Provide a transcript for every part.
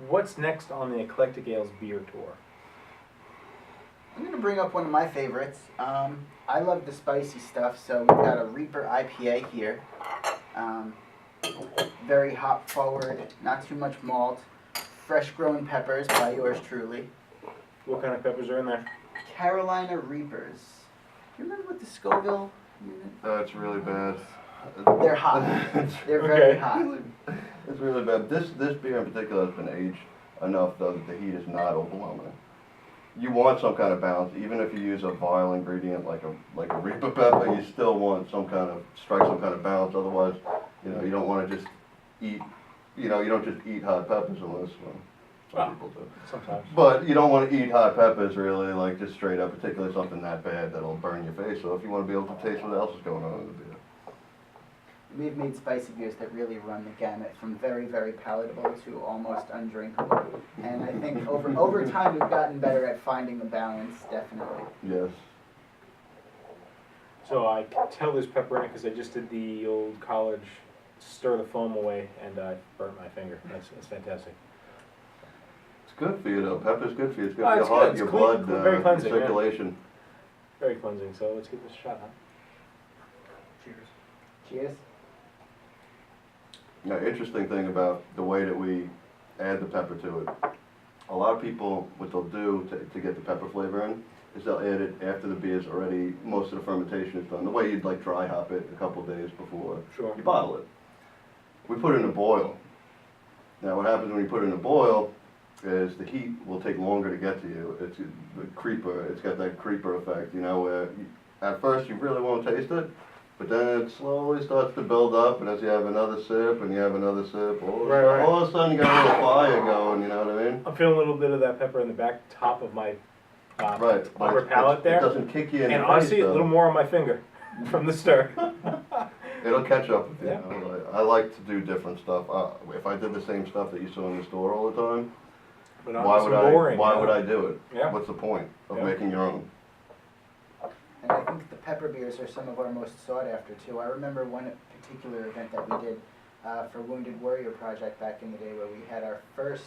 What's next on the Eclectic Ales beer tour? I'm going to bring up one of my favorites. I love the spicy stuff, so we've got a Reaper IPA here. Very hop forward, not too much malt, fresh grown peppers by yours truly. What kind of peppers are in there? Carolina Reapers. Do you remember what the Scoville unit? That's really bad. They're hot. They're very hot. It's really bad. This beer in particular has been aged enough though that the heat is not overwhelming. You want some kind of balance, even if you use a vile ingredient like a Reaper pepper, you still want strike some kind of balance. Otherwise, you don't want to just eat, you don't just eat hot peppers unless some people do. Sometimes. But you don't want to eat hot peppers really, like just straight up, particularly something that bad that'll burn your face. So if you want to be able to taste what else is going on in the beer. We've made spicy beers that really run the gamut from very, very palatable to almost undrinkable. And I think over time we've gotten better at finding the balance, definitely. Yes. So I can tell there's pepper in it because I just did the old college stir the foam away and I burnt my finger. That's fantastic. It's good for you though. Pepper's good for you. It's good Oh, for your it's heart, good. your It's clean, blood, very cleansing, yeah. circulation. Very cleansing. So let's give this a shot, huh? Cheers. Cheers. Now, interesting thing about the way that we add the pepper to it. A lot of people, what they'll do to get the pepper flavor in, is they'll add it after the beer's already, most of the fermentation is done. The way you'd like dry hop it a couple days before Sure. you bottle it. We put it in a boil. Now, what happens when you put it in a boil is the heat will take longer to get to you. It's the creeper. It's got that creeper effect, where at first you really won't taste it, but then it slowly starts to build up, and as you have another sip and you have another sip, all of a sudden you got a little fire going. You know what I mean? I'm feeling a little bit of that pepper in the back top of my Right. upper palate there. It doesn't kick you in the And face, honestly, a though. little more on my finger from the stir. It'll catch up with you. Yeah. I like to do different stuff. If I did the same stuff that you saw in the store all the time, But why would boring, I do it? Yeah. What's the point of Yeah. making your own? And I think the pepper beers are some of our most sought after too. I remember one particular event that we did for Wounded Warrior Project back in the day where we had our first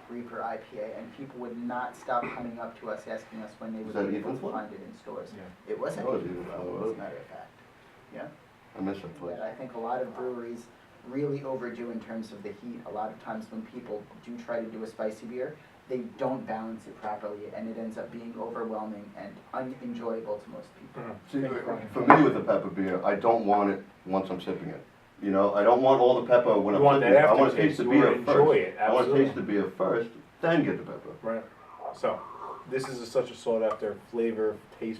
Reaper IPA and people would not stop coming up to us asking us when they would that be able to Evenflow? find it in stores. Yeah. It wasn't That was Evenflow, Evenflow, as a matter of fact. Yeah. I miss that place. But I think a lot of breweries really overdo in terms of the heat. A lot of times when people do try to do a spicy beer, they don't balance it properly and it ends up being overwhelming and unenjoyable to most people. See, for me with a pepper beer, I don't want it once I'm sipping it. I don't want all the pepper when You I'm want sipping that it. I want to aftertaste. taste the You beer want to first. enjoy it, I want to absolutely. taste the beer first, then get the pepper. Right. So, this is such a sought after flavor, taste.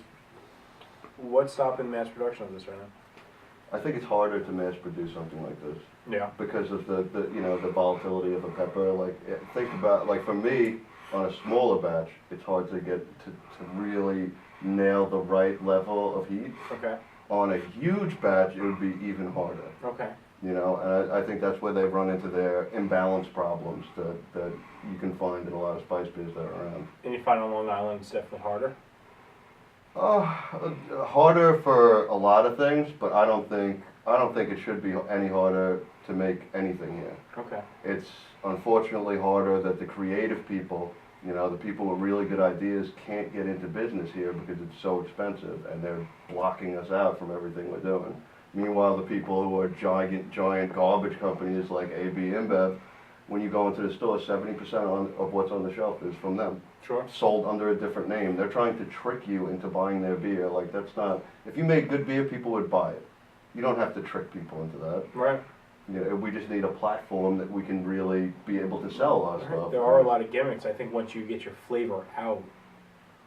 What's stopping mass production of this right now? I think it's harder to mass produce something like this. Yeah. Because of the volatility of a pepper. Like, think about, like, for me, on a smaller batch, it's hard to get to really nail the right level of heat. Okay. On a huge batch, it would be even harder. Okay. And I think that's where they run into their imbalance problems that you can find in a lot of spice beers that are around. And you find on Long Island it's definitely harder? Harder for a lot of things, but I don't think it should be any harder to make anything here. Okay. It's unfortunately harder that the creative people, the people with really good ideas can't get into business here because it's so expensive and they're blocking us out from everything we're doing. Meanwhile, the people who are giant garbage companies like AB InBev, when you go into the store, 70% of what's on the shelf is from them. Sure. Sold under a different name. They're trying to trick you into buying their beer. Like, that's not, if you made good beer, people would buy it. You don't have to trick people into that. Right. We just need a platform that we can really be able to sell our stuff. There are a lot of gimmicks. I think once you get your flavor out,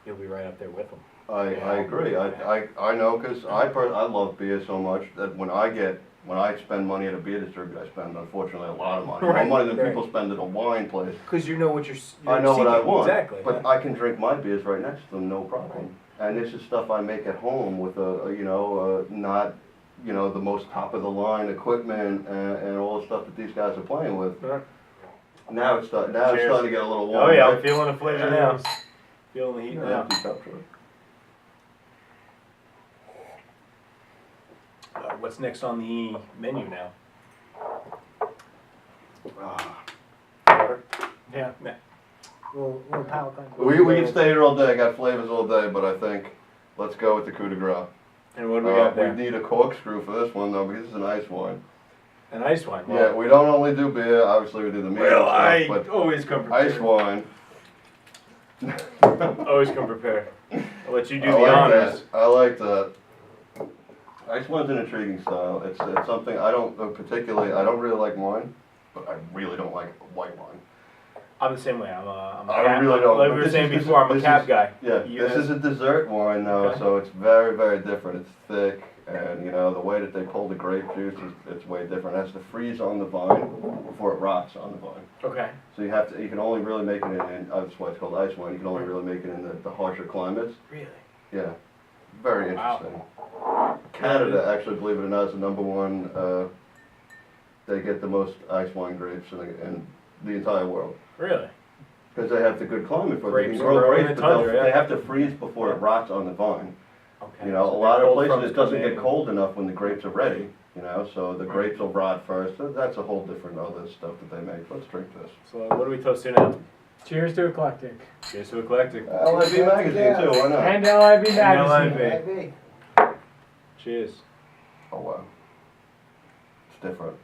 you'll be right up there with them. I agree. I know, because I love beer so much that when I spend money at a beer distributor, I spend, unfortunately, a lot of money. Right, More money than right. people spend at a wine place. Because you know what you're I know what I seeking. want, Exactly. but yeah. I can drink my beers right next to them, no problem. And this is stuff I make at home with not the most top of the line equipment and all the stuff that these guys are playing with. Right. Now it's starting to get a little warm. Oh yeah, right? I'm feeling the flavor now. Feeling the heat Yeah, now. empty cup, sure. What's next on the menu now? Ah, Water. Yeah. Nah. Little palate cleanser. We can stay here all day, I got flavors all day, but I think, let's go with the coup de grace. And what do we got there? We need a corkscrew for this one though, because it's an ice wine. An ice wine. Yeah, we don't only do beer, obviously we do the meat and Well, I stuff, but always come prepared. ice wine. Always come prepared. I'll let you do I the like honors. that. I like that. Ice wine's an intriguing style. It's something I don't particularly. I don't really like wine, but I really don't like white wine. I'm the same way. I'm a I cab. really don't. Like but we were this saying is- before, I'm a this cab is- guy. Yeah, You this guys- is a dessert wine though, Okay. so it's very, very different. It's thick, and you know the way that they pull the grape juice is it's way different. It has to freeze on the vine before it rots on the vine. Okay. So you have to. You can only really make it in. That's why it's called ice wine. You can only really make it in the harsher climates. Really? Yeah, very Wow. interesting. Canada, actually, believe it or not, is the number one. They get the most ice wine grapes in the entire world Really? because they have the good climate for it. They Grapes can grow grow in grapes, the but tundra, yeah. they have to freeze before it rots on the vine. Okay. You know, So a they're lot of cold places from it doesn't coming get in. cold enough when the grapes are ready. You know, so the Right. grapes will rot first. So that's a whole different other stuff that they make. Let's drink this. So what do we toast to now? Cheers to Eclectic. Cheers to Eclectic. LIB magazine too. Why not? And LIB And magazine. LIB. Maybe. Cheers. Oh wow, it's different.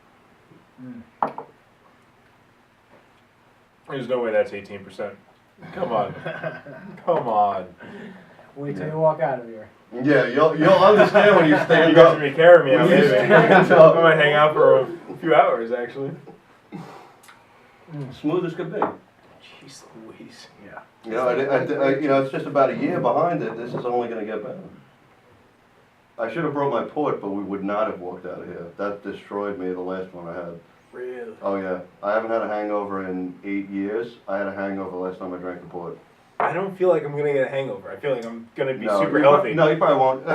There's no way that's 18%. Come on. Come on. Wait till you walk out of here. Yeah, you'll understand when you You stand guys up. are gonna carry me out, When you maybe. stand I up. might hang out for a few hours, actually. Smooth as could be. Jeez Louise. Yeah. You know, you know, it's just about a year behind it. This is only going to get better. I should have brought my port, but we would not have walked out of here. That destroyed me, the last one I had. Really? Oh yeah, I haven't had a hangover in 8 years. I had a hangover last time I drank the port. I don't feel like I'm gonna get a hangover. I feel like I'm gonna be No, super you healthy. No, you probably won't.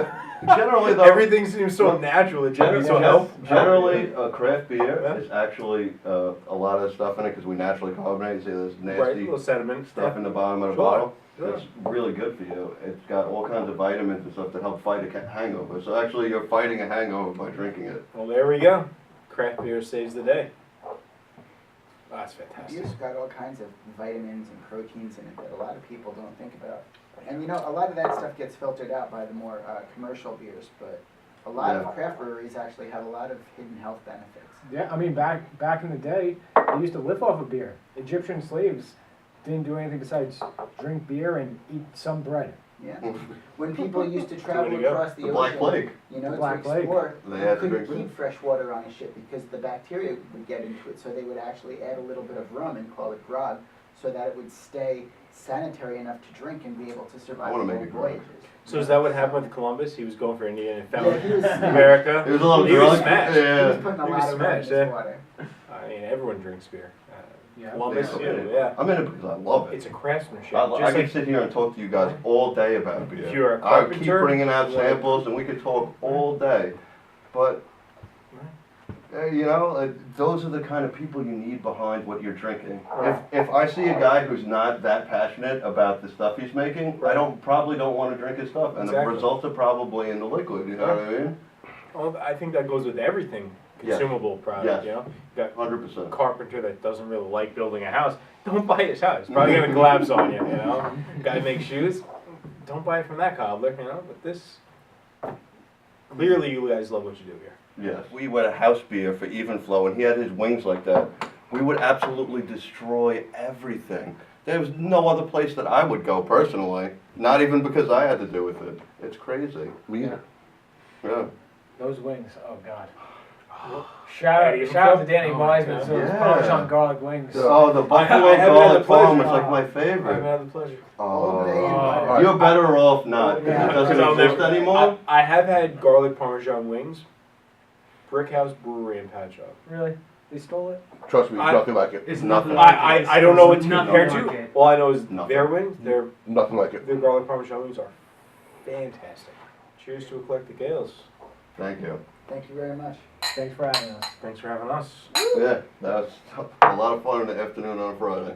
Generally though, Everything seems so natural. It should be so healthy. Generally, a craft beer Yeah. is actually a lot of stuff in it because we naturally carbonate. You see there's Right, a nasty little sediment stuff in the bottom of the Sure, bottle. sure. It's really good for you. It's got all kinds of vitamins and stuff to help fight a hangover. So actually, you're fighting a hangover by drinking it. Well, there we go. Craft beer saves the day. Oh, that's fantastic. Beer's got all kinds of vitamins and proteins in it that a lot of people don't think about. And you know, a lot of that stuff gets filtered out by the more commercial beers, but a lot Yeah. of craft breweries actually have a lot of hidden health benefits. Yeah, I mean, back in the day, they used to live off of beer. Egyptian slaves didn't do anything besides drink beer and eat some bread. Yeah. When people used to travel to go. across the The ocean, Black Plague. you know, Black to Plague. explore, They you had to couldn't drink keep fresh water on a ship because the bacteria would get into it. So they would actually add a little bit of rum and call it grog, so that it would stay sanitary enough to drink and be able to survive wanna the make long it grog. voyages. So is that what happened with Columbus? He was going for India and found Yeah, he was- America. It was a little He was drunk. smashed. He was Yeah. putting a He lot was of rum in smashed, his yeah. water. I mean, everyone drinks beer. Yeah. Columbus Yeah. too, yeah. I'm in it because I love It's it. a craftsmanship. I Just could like sit here and talk to you guys all day about beer. If you're a I would keep carpenter, bringing out like- samples and we could talk all day. But, you know, those are the kind of people you need behind what you're drinking. Right. If I see a guy who's not that passionate about the stuff he's making, I probably don't want to drink his stuff. And Exactly. the results are probably in the liquid, you know what I mean? well, I think that goes with everything Yes. consumable product. Yes. You know, you got 100%. a carpenter that doesn't really like building a house. Don't buy his house. It's probably gonna collapse on you. You know, guy makes shoes. Don't buy it from that cobbler. You know, but this. Clearly, you guys love what you do here. Yes. We went a house beer for Even Flow, and he had his wings like that. We would absolutely destroy everything. There was no other place that I would go personally, not even because I had to do with it. It's crazy. Yeah. Yeah. Those wings, oh God. Shout Eddie, out to Danny oh my Wiseman, God. so those Yeah. Parmesan garlic wings. Oh, the I Buffalo haven't had Garlic the pleasure. Farm was like my I've favorite. had the pleasure. Old Bay and Oh, butter. you're better off not. Yeah. It doesn't I'll exist never- anymore. I have had garlic parmesan wings. Brick House Brewery in Patchogue. Really? They stole it? Trust me, I- nothing like it. It's Nothing. nothing like it. I don't know what to Nothing compare like to. it. All I know is Nothing. their wings, Nothing like it. their garlic parmesan wings are fantastic. Cheers to Eclectic Ales. Thank you. Thank you very much. Thanks for having us. Thanks for having us. Yeah, that was a lot of fun in the afternoon on a Friday.